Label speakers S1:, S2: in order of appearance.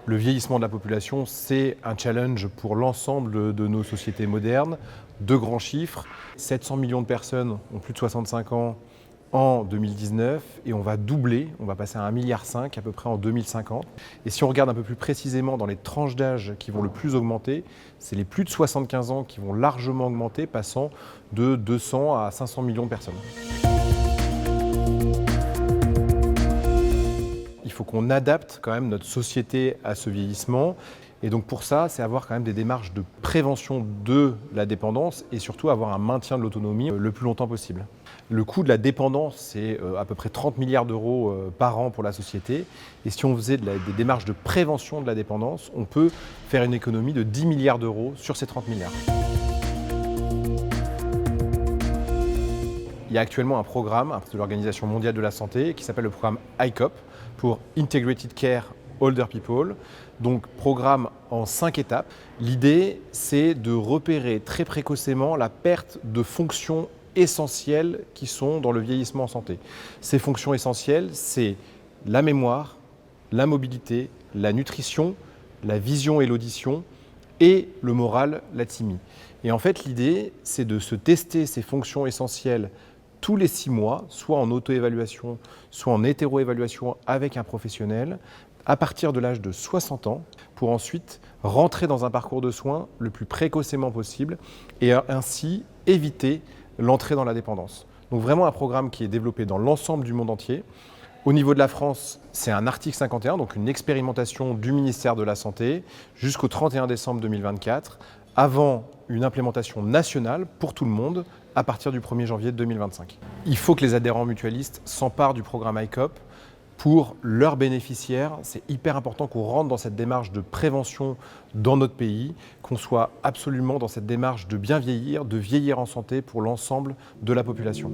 S1: Le vieillissement de la population, c'est un challenge pour l'ensemble de nos sociétés modernes. De grands chiffres, 700 millions de personnes ont plus de 65 ans en 2019 et on va doubler, on va passer à 1,5 milliard à peu près en 2050. Et si on regarde un peu plus précisément dans les tranches d'âge qui vont le plus augmenter, c'est les plus de 75 ans qui vont largement augmenter, passant de 200 à 500 millions de personnes. Il faut qu'on adapte quand même notre société à ce vieillissement. Et donc pour ça, c'est avoir quand même des démarches de prévention de la dépendance et surtout avoir un maintien de l'autonomie le plus longtemps possible. Le coût de la dépendance, c'est à peu près 30 milliards d'euros par an pour la société. Et si on faisait des démarches de prévention de la dépendance, on peut faire une économie de 10 milliards d'euros sur ces 30 milliards. Il y a actuellement un programme de l'Organisation mondiale de la santé qui s'appelle le programme ICOP pour Integrated Care Older People, donc programme en 5 étapes. L'idée, c'est de repérer très précocement la perte de fonctions essentielles qui sont dans le vieillissement en santé. Ces fonctions essentielles, c'est la mémoire, la mobilité, la nutrition, la vision et l'audition et le moral, la thymie. Et en fait, l'idée, c'est de se tester ces fonctions essentielles tous les 6 mois, soit en auto-évaluation, soit en hétéro-évaluation avec un professionnel, à partir de l'âge de 60 ans, pour ensuite rentrer dans un parcours de soins le plus précocement possible et ainsi éviter l'entrée dans la dépendance. Donc vraiment un programme qui est développé dans l'ensemble du monde entier. Au niveau de la France, c'est un article 51, donc une expérimentation du ministère de la Santé jusqu'au 31 décembre 2024, avant une implémentation nationale pour tout le monde à partir du 1er janvier 2025. Il faut que les adhérents mutualistes s'emparent du programme ICOP pour leurs bénéficiaires. C'est hyper important qu'on rentre dans cette démarche de prévention dans notre pays, qu'on soit absolument dans cette démarche de bien vieillir, de vieillir en santé pour l'ensemble de la population.